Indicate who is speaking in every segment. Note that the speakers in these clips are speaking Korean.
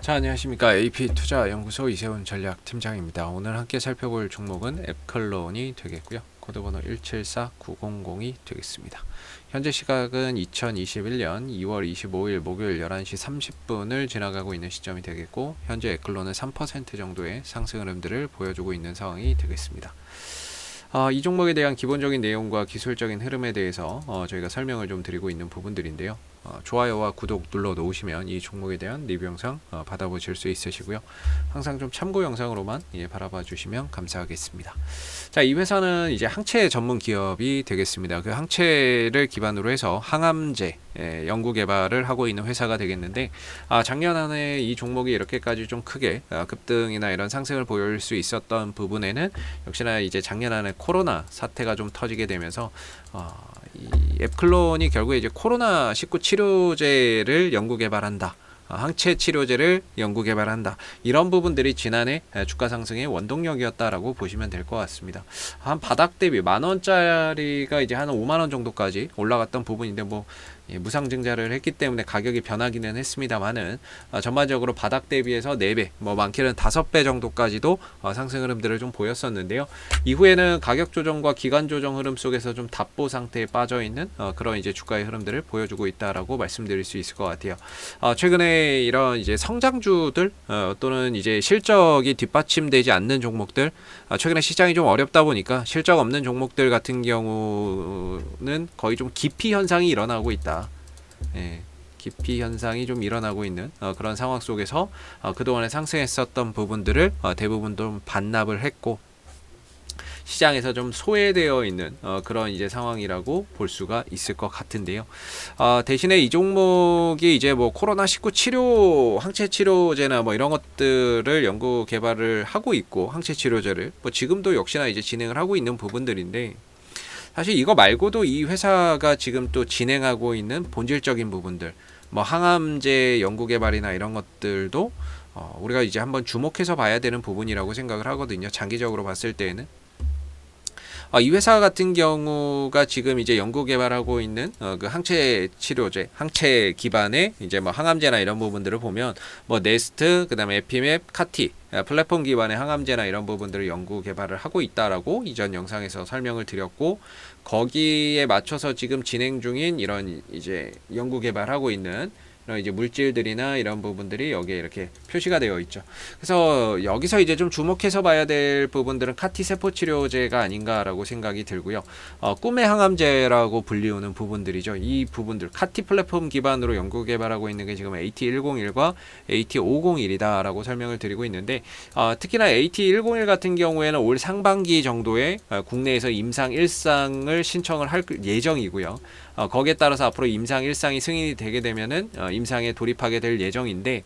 Speaker 1: 자, 안녕하십니까. AP투자연구소 이세훈 전략팀장입니다. 오늘 함께 살펴볼 종목은 앱클론이 되겠고요. 코드번호 174900이 되겠습니다. 현재 시각은 2021년 2월 25일 목요일 11시 30분을 지나가고 있는 시점이 되겠고, 현재 앱클론은 3% 정도의 상승 흐름들을 보여주고 있는 상황이 되겠습니다. 이 종목에 대한 기본적인 내용과 기술적인 흐름에 대해서 저희가 설명을 좀 드리고 있는 부분들인데요. 좋아요와 구독 눌러 놓으시면 이 종목에 대한 리뷰 영상 받아보실 수 있으시고요. 항상 좀 참고 영상으로만 바라봐 주시면 감사하겠습니다. 자, 이 회사는 이제 항체 전문 기업이 되겠습니다. 그 항체를 기반으로 해서 항암제 연구 개발을 하고 있는 회사가 되겠는데, 작년 한 해 이 종목이 이렇게까지 좀 크게 급등이나 이런 상승을 보일 수 있었던 부분에는 역시나 이제 작년 한 해 코로나 사태가 좀 터지게 되면서 이 앱클론이 결국에 이제 코로나19 치료제를 연구 개발한다, 항체 치료제를 연구 개발한다, 이런 부분들이 지난해 주가 상승의 원동력이었다라고 보시면 될 것 같습니다. 한 바닥 대비 10,000원짜리가 이제 한 5만원 정도까지 올라갔던 부분인데, 무상증자를 했기 때문에 가격이 변하기는 했습니다만은 전반적으로 바닥 대비해서 4배, 많게는 5배 정도까지도 상승 흐름들을 좀 보였었는데요. 이후에는 가격 조정과 기간 조정 흐름 속에서 좀 답보 상태에 빠져 있는 그런 이제 주가의 흐름들을 보여주고 있다라고 말씀드릴 수 있을 것 같아요. 최근에 이런 이제 성장주들 또는 이제 실적이 뒷받침되지 않는 종목들, 최근에 시장이 좀 어렵다 보니까 실적 없는 종목들 같은 경우는 거의 좀 기피 현상이 일어나고 있다. 기피 현상이 좀 일어나고 있는 그런 상황 속에서 그동안에 상승했었던 부분들을 대부분 좀 반납을 했고, 시장에서 좀 소외되어 있는 그런 이제 상황이라고 볼 수가 있을 것 같은데요. 대신에 이 종목이 이제 코로나19 치료, 항체 치료제나 이런 것들을 연구 개발을 하고 있고, 항체 치료제를 지금도 역시나 이제 진행을 하고 있는 부분들인데, 사실 이거 말고도 이 회사가 지금 또 진행하고 있는 본질적인 부분들, 항암제 연구 개발이나 이런 것들도 우리가 이제 한번 주목해서 봐야 되는 부분이라고 생각을 하거든요. 장기적으로 봤을 때에는. 이 회사 같은 경우가 지금 이제 연구 개발하고 있는 그 항체 치료제, 항체 기반의 이제 항암제나 이런 부분들을 보면 네스트, 그다음에 에피맵, 카티, 플랫폼 기반의 항암제나 이런 부분들을 연구 개발을 하고 있다라고 이전 영상에서 설명을 드렸고, 거기에 맞춰서 지금 진행 중인 이런 이제 연구 개발하고 있는 이런 이제 물질들이나 이런 부분들이 여기에 이렇게 표시가 되어 있죠. 그래서 여기서 이제 좀 주목해서 봐야 될 부분들은 카티 세포 치료제가 아닌가라고 생각이 들고요. 꿈의 항암제라고 불리우는 부분들이죠. 이 부분들 카티 플랫폼 기반으로 연구 개발하고 있는 게 지금 AT101과 AT501이다라고 설명을 드리고 있는데, 특히나 AT101 같은 경우에는 올 상반기 정도에 국내에서 임상 1상을 신청을 할 예정이고요. 거기에 따라서 앞으로 임상 1상이 승인이 되게 되면은 임상에 돌입하게 될 예정인데,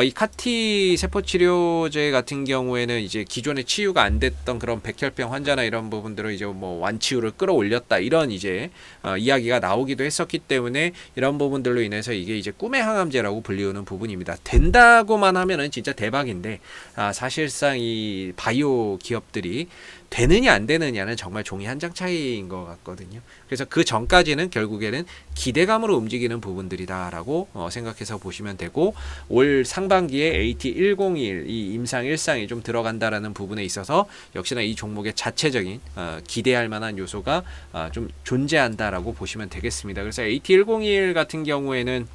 Speaker 1: 이 카티 세포 치료제 같은 경우에는 이제 기존에 치유가 안 됐던 그런 백혈병 환자나 이런 부분들을 이제 완치율을 끌어올렸다, 이런 이제 이야기가 나오기도 했었기 때문에, 이런 부분들로 인해서 이게 이제 꿈의 항암제라고 불리우는 부분입니다. 된다고만 하면은 진짜 대박인데, 사실상 이 바이오 기업들이 되느냐 안 되느냐는 정말 종이 한 장 차이인 것 같거든요. 그래서 그 전까지는 결국에는 기대감으로 움직이는 부분들이다라고 생각해서 보시면 되고, 올 상반기에 AT101 이 임상 1상이 좀 들어간다라는 부분에 있어서 역시나 이 종목의 자체적인 기대할 만한 요소가 좀 존재한다라고 보시면 되겠습니다. 그래서 AT101 같은 경우에는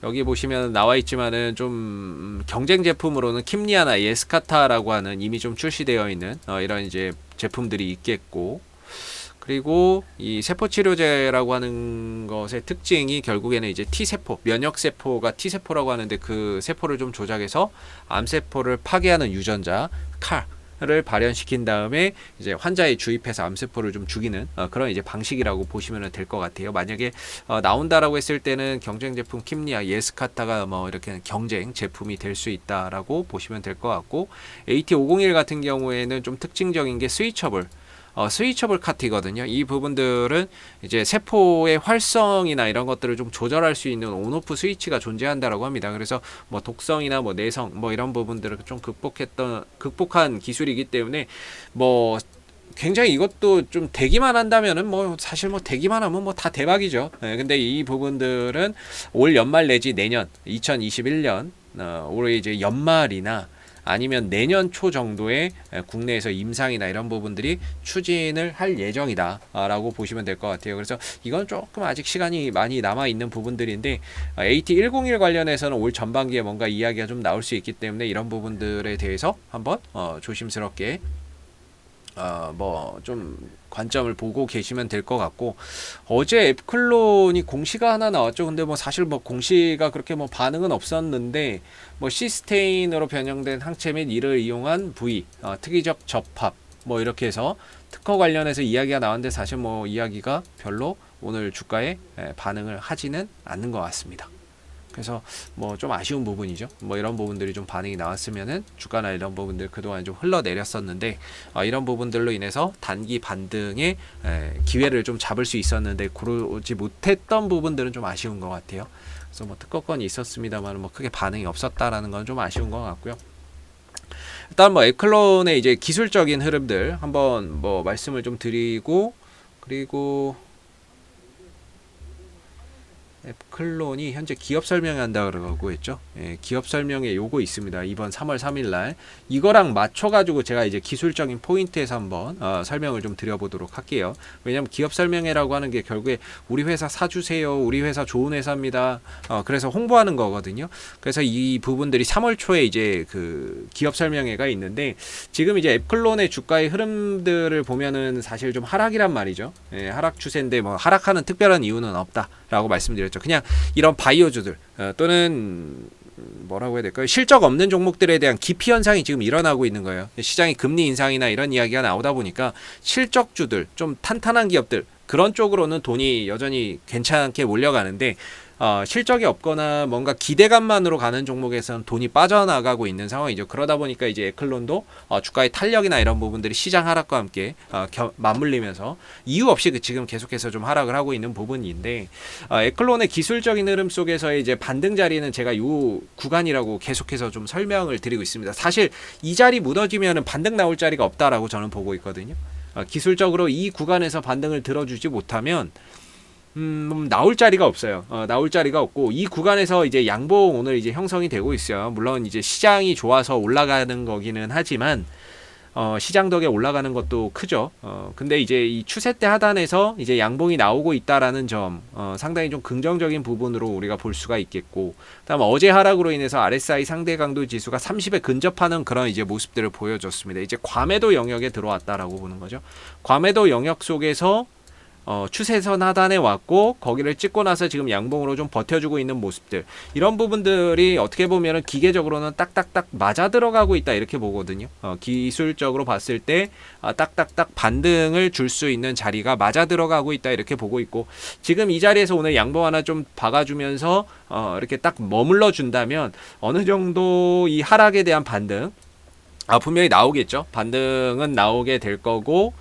Speaker 1: 여기 보시면 나와 있지만은 좀 경쟁 제품으로는 킴리아나 예스카타라고 하는 이미 좀 출시되어 있는 이런 이제 제품들이 있겠고, 그리고 이 세포 치료제라고 하는 것의 특징이 결국에는 이제 T세포, 면역 세포가 T세포라고 하는데, 그 세포를 좀 조작해서 암세포를 파괴하는 유전자 를 발현시킨 다음에 이제 환자에 주입해서 암세포를 좀 죽이는 그런 이제 방식이라고 보시면 될 것 같아요. 만약에 나온다라고 했을 때는 경쟁 제품 킴리아, 예스카타가 이렇게 경쟁 제품이 될 수 있다라고 보시면 될 것 같고, AT501 같은 경우에는 좀 특징적인 게 스위처블 카티거든요. 이 부분들은 이제 세포의 활성이나 이런 것들을 좀 조절할 수 있는 온오프 스위치가 존재한다라고 합니다. 그래서 독성이나 내성 이런 부분들을 좀 극복한 기술이기 때문에 굉장히 이것도 좀 되기만 한다면은 사실 되기만 하면 다 대박이죠. 근데 이 부분들은 올 연말 내지 내년 2021년 올해 이제 연말이나 아니면 내년 초 정도에 국내에서 임상이나 이런 부분들이 추진을 할 예정이다 라고 보시면 될 것 같아요. 그래서 이건 조금 아직 시간이 많이 남아 있는 부분들인데 AT101 관련해서는 올 전반기에 뭔가 이야기가 좀 나올 수 있기 때문에 이런 부분들에 대해서 한번 조심스럽게 뭐 좀 관점을 보고 계시면 될 것 같고, 어제 앱클론이 공시가 하나 나왔죠. 근데 뭐 사실 뭐 공시가 그렇게 뭐 반응은 없었는데, 뭐 시스테인으로 변형된 항체 및 이를 이용한 부위, 특이적 접합 뭐 이렇게 해서 특허 관련해서 이야기가 나왔는데, 사실 뭐 이야기가 별로 오늘 주가에 반응을 하지는 않는 것 같습니다. 그래서 뭐 좀 아쉬운 부분이죠. 뭐 이런 부분들이 좀 반응이 나왔으면은 주가나 이런 부분들 그동안 좀 흘러내렸었는데, 이런 부분들로 인해서 단기 반등의 기회를 좀 잡을 수 있었는데 고르지 못했던 부분들은 좀 아쉬운 것 같아요. 그래서 뭐 특허권이 있었습니다만 뭐 크게 반응이 없었다라는 건 좀 아쉬운 것 같고요. 일단 뭐 앱클론의 이제 기술적인 흐름들 한번 뭐 말씀을 좀 드리고, 그리고 앱클론이 현재 기업 설명한다 그러고 있죠. 예, 기업 설명에 요거 있습니다. 이번 3월 3일 날 이거랑 맞춰 가지고 제가 이제 기술적인 포인트에서 한번 설명을 좀 드려보도록 할게요. 왜냐면 기업 설명회라고 하는 게 결국에 우리 회사 사주세요, 우리 회사 좋은 회사입니다, 그래서 홍보하는 거거든요. 그래서 이 부분들이 3월 초에 이제 그 기업 설명회가 있는데, 지금 이제 앱클론의 주가의 흐름들을 보면은 사실 좀 하락이란 말이죠. 예, 하락 추세인데 뭐 하락하는 특별한 이유는 없다라고 말씀드렸죠. 그냥 이런 바이오주들 또는 뭐라고 해야 될까요? 실적 없는 종목들에 대한 기피 현상이 지금 일어나고 있는 거예요. 시장이 금리 인상이나 이런 이야기가 나오다 보니까 실적주들, 좀 탄탄한 기업들, 그런 쪽으로는 돈이 여전히 괜찮게 몰려가는데, 실적이 없거나 뭔가 기대감만으로 가는 종목에서는 돈이 빠져나가고 있는 상황이죠. 그러다 보니까 이제 에클론도 주가의 탄력이나 이런 부분들이 시장 하락과 함께 맞물리면서 이유 없이 지금 계속해서 좀 하락을 하고 있는 부분인데, 에클론의 기술적인 흐름 속에서의 이제 반등 자리는 제가 이 구간이라고 계속해서 좀 설명을 드리고 있습니다. 사실 이 자리 무너지면은 반등 나올 자리가 없다라고 저는 보고 있거든요. 기술적으로 이 구간에서 반등을 들어주지 못하면 나올 자리가 없어요. 나올 자리가 없고, 이 구간에서 이제 양봉 오늘 이제 형성이 되고 있어요. 물론 이제 시장이 좋아서 올라가는 거기는 하지만, 시장 덕에 올라가는 것도 크죠. 근데 이제 이 추세대 하단에서 이제 양봉이 나오고 있다라는 점, 상당히 좀 긍정적인 부분으로 우리가 볼 수가 있겠고, 그다음 어제 하락으로 인해서 RSI 상대 강도 지수가 30에 근접하는 그런 이제 모습들을 보여줬습니다. 이제 과매도 영역에 들어왔다라고 보는 거죠. 과매도 영역 속에서 추세선 하단에 왔고, 거기를 찍고 나서 지금 양봉으로 좀 버텨주고 있는 모습들, 이런 부분들이 어떻게 보면은 기계적으로는 딱딱딱 맞아 들어가고 있다 이렇게 보거든요. 기술적으로 봤을 때 딱딱딱 반등을 줄 수 있는 자리가 맞아 들어가고 있다 이렇게 보고 있고, 지금 이 자리에서 오늘 양봉 하나 좀 박아주면서 이렇게 딱 머물러 준다면 어느 정도 이 하락에 대한 반등 분명히 나오겠죠. 반등은 나오게 될 거고,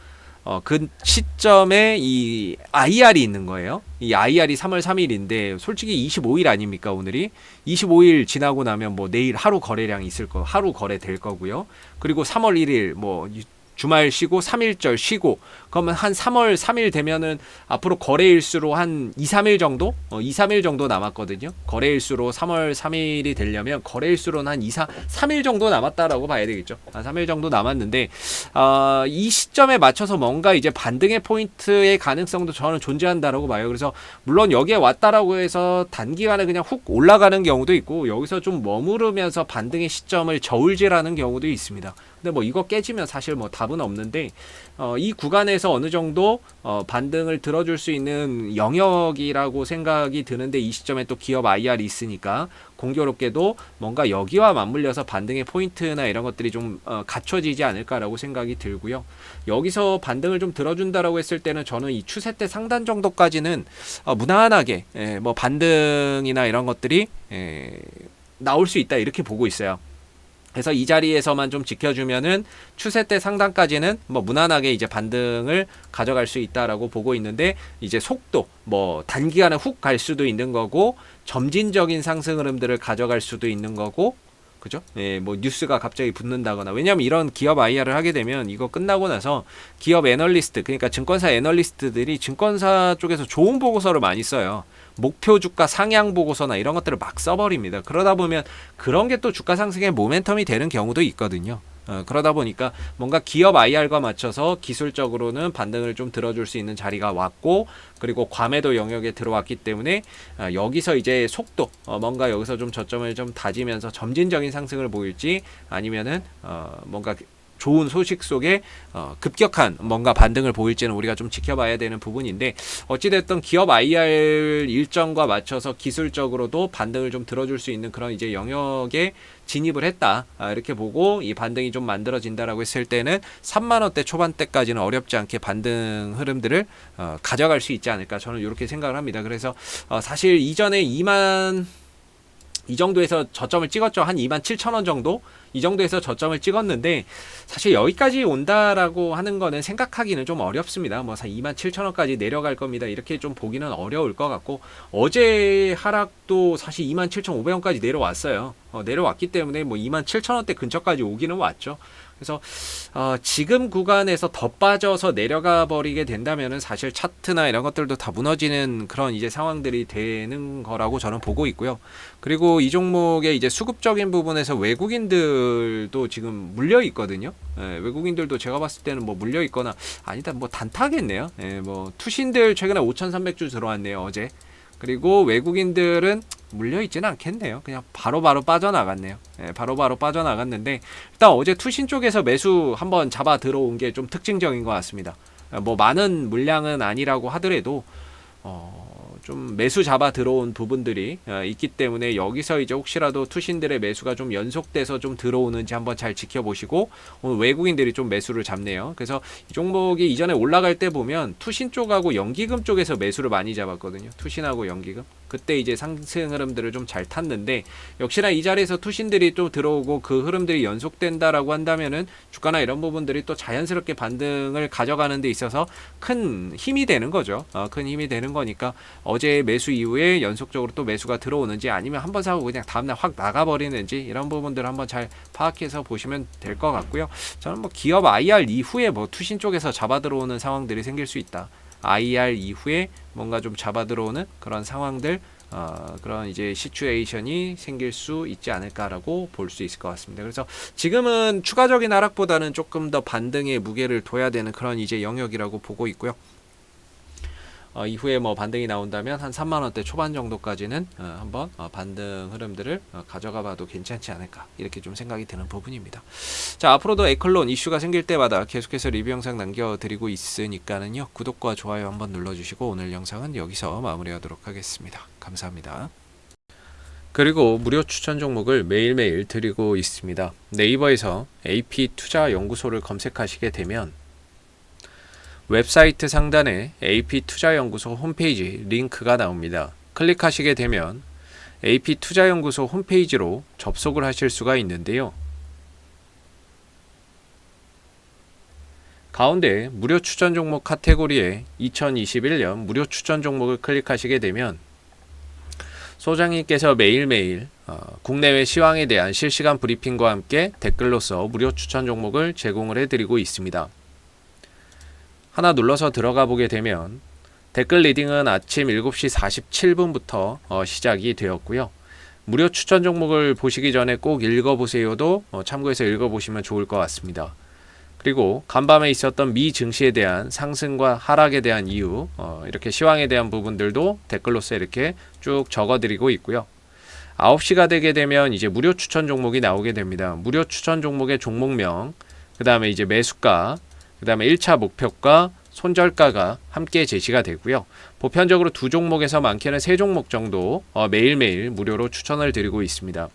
Speaker 1: 그 시점에 이 IR이 있는 거예요. 이 IR이 3월 3일인데 솔직히 25일 아닙니까? 오늘이 25일 지나고 나면 뭐 내일 하루 거래량이 있을 거, 하루 거래될 거고요. 그리고 3월 1일 뭐 주말 쉬고 3일절 쉬고, 그러면 한 3월 3일 되면은 앞으로 거래일수로 한 2, 3일 정도? 2, 3일 정도 남았거든요. 거래일수로 3월 3일이 되려면 거래일수로는 한 2, 3일 정도 남았다라고 봐야 되겠죠. 한 3일 정도 남았는데, 이 시점에 맞춰서 뭔가 이제 반등의 포인트의 가능성도 저는 존재한다라고 봐요. 그래서 물론 여기에 왔다라고 해서 단기간에 그냥 훅 올라가는 경우도 있고, 여기서 좀 머무르면서 반등의 시점을 저울질하는 경우도 있습니다. 근데 뭐 이거 깨지면 사실 뭐 답은 없는데, 이 구간에서 어느 정도 반등을 들어줄 수 있는 영역이라고 생각이 드는데, 이 시점에 또 기업 IR이 있으니까 공교롭게도 뭔가 여기와 맞물려서 반등의 포인트나 이런 것들이 좀 갖춰지지 않을까라고 생각이 들고요. 여기서 반등을 좀 들어준다라고 했을 때는 저는 이 추세대 상단 정도까지는 무난하게 뭐 반등이나 이런 것들이 나올 수 있다 이렇게 보고 있어요. 그래서 이 자리에서만 좀 지켜주면은 추세대 상단까지는 뭐 무난하게 이제 반등을 가져갈 수 있다라고 보고 있는데, 이제 속도 뭐 단기간에 훅 갈 수도 있는 거고, 점진적인 상승 흐름들을 가져갈 수도 있는 거고, 그죠? 예, 뭐 뉴스가 갑자기 붙는다거나, 왜냐면 이런 기업 IR을 하게 되면 이거 끝나고 나서 기업 애널리스트, 그러니까 증권사 애널리스트들이 증권사 쪽에서 좋은 보고서를 많이 써요. 목표 주가 상향 보고서나 이런 것들을 막 써버립니다. 그러다 보면 그런 게 또 주가 상승의 모멘텀이 되는 경우도 있거든요. 그러다 보니까 뭔가 기업 IR과 맞춰서 기술적으로는 반등을 좀 들어줄 수 있는 자리가 왔고, 그리고 과매도 영역에 들어왔기 때문에 여기서 이제 속도 뭔가 여기서 좀 저점을 좀 다지면서 점진적인 상승을 보일지, 아니면은 뭔가 좋은 소식 속에 급격한 뭔가 반등을 보일지는 우리가 좀 지켜봐야 되는 부분인데, 어찌됐든 기업 IR 일정과 맞춰서 기술적으로도 반등을 좀 들어줄 수 있는 그런 이제 영역에 진입을 했다, 이렇게 보고 이 반등이 좀 만들어진다라고 했을 때는 3만원대 초반대까지는 어렵지 않게 반등 흐름들을 가져갈 수 있지 않을까, 저는 이렇게 생각을 합니다. 그래서 사실 이전에 이 정도에서 저점을 찍었죠. 한 27,000원 정도? 이 정도에서 저점을 찍었는데, 사실 여기까지 온다라고 하는 거는 생각하기는 좀 어렵습니다. 뭐 27,000원까지 내려갈 겁니다, 이렇게 좀 보기는 어려울 것 같고, 어제 하락도 사실 27,500원까지 내려왔어요. 내려왔기 때문에 뭐 27,000원대 근처까지 오기는 왔죠. 그래서 지금 구간에서 더 빠져서 내려가 버리게 된다면은 사실 차트나 이런 것들도 다 무너지는 그런 이제 상황들이 되는 거라고 저는 보고 있고요. 그리고 이 종목의 이제 수급적인 부분에서 외국인들도 지금 물려 있거든요. 외국인들도 제가 봤을 때는 뭐 물려 있거나, 아니다, 뭐 단타겠네요. 뭐 투신들 최근에 5,300주 들어왔네요, 어제. 그리고 외국인들은 물려있지는 않겠네요. 그냥 바로바로 빠져나갔네요. 바로바로 빠져나갔는데, 일단 어제 투신 쪽에서 매수 한번 잡아 들어온 게 좀 특징적인 것 같습니다. 뭐 많은 물량은 아니라고 하더라도 좀 매수 잡아 들어온 부분들이 있기 때문에, 여기서 이제 혹시라도 투신들의 매수가 좀 연속돼서 좀 들어오는지 한번 잘 지켜보시고, 오늘 외국인들이 좀 매수를 잡네요. 그래서 이 종목이 이전에 올라갈 때 보면 투신 쪽하고 연기금 쪽에서 매수를 많이 잡았거든요. 투신하고 연기금. 그때 이제 상승 흐름들을 좀 잘 탔는데, 역시나 이 자리에서 투신들이 또 들어오고 그 흐름들이 연속된다라고 한다면은 주가나 이런 부분들이 또 자연스럽게 반등을 가져가는 데 있어서 큰 힘이 되는 거죠. 큰 힘이 되는 거니까, 어제 매수 이후에 연속적으로 또 매수가 들어오는지, 아니면 한번 사고 그냥 다음날 확 나가버리는지, 이런 부분들을 한번 잘 파악해서 보시면 될 것 같고요. 저는 뭐 기업 IR 이후에 뭐 투신 쪽에서 잡아 들어오는 상황들이 생길 수 있다. IR 이후에 뭔가 좀 잡아 들어오는 그런 상황들, 그런 이제 시츄에이션이 생길 수 있지 않을까라고 볼 수 있을 것 같습니다. 그래서 지금은 추가적인 하락보다는 조금 더 반등의 무게를 둬야 되는 그런 이제 영역이라고 보고 있고요. 이후에 뭐 반등이 나온다면 한 3만원대 초반 정도까지는 한번 반등 흐름들을 가져가 봐도 괜찮지 않을까, 이렇게 좀 생각이 드는 부분입니다. 자, 앞으로도 에클론 이슈가 생길 때마다 계속해서 리뷰 영상 남겨드리고 있으니까는요, 구독과 좋아요 한번 눌러주시고, 오늘 영상은 여기서 마무리하도록 하겠습니다. 감사합니다. 그리고 무료 추천 종목을 매일매일 드리고 있습니다. 네이버에서 AP투자연구소를 검색하시게 되면 웹사이트 상단에 AP투자연구소 홈페이지 링크가 나옵니다. 클릭하시게 되면 AP투자연구소 홈페이지로 접속을 하실 수가 있는데요. 가운데 무료 추천 종목 카테고리에 2021년 무료 추천 종목을 클릭하시게 되면 소장님께서 매일매일 국내외 시황에 대한 실시간 브리핑과 함께 댓글로서 무료 추천 종목을 제공을 해드리고 있습니다. 하나 눌러서 들어가 보게 되면 댓글 리딩은 아침 7시 47분부터 시작이 되었고요. 무료 추천 종목을 보시기 전에 꼭 읽어보세요도 참고해서 읽어보시면 좋을 것 같습니다. 그리고 간밤에 있었던 미 증시에 대한 상승과 하락에 대한 이유, 이렇게 시황에 대한 부분들도 댓글로서 이렇게 쭉 적어드리고 있고요. 9시가 되게 되면 이제 무료 추천 종목이 나오게 됩니다. 무료 추천 종목의 종목명, 그 다음에 이제 매수가, 그 다음에 1차 목표가, 손절가가 함께 제시가 되고요. 보편적으로 2종목에서 많게는 3종목 정도 매일매일 무료로 추천을 드리고 있습니다.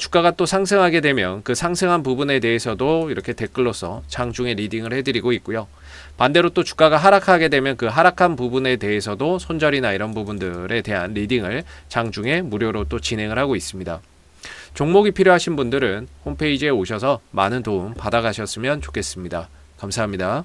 Speaker 1: 주가가 또 상승하게 되면 그 상승한 부분에 대해서도 이렇게 댓글로서 장중에 리딩을 해드리고 있고요. 반대로 또 주가가 하락하게 되면 그 하락한 부분에 대해서도 손절이나 이런 부분들에 대한 리딩을 장중에 무료로 또 진행을 하고 있습니다. 종목이 필요하신 분들은 홈페이지에 오셔서 많은 도움 받아가셨으면 좋겠습니다. 감사합니다.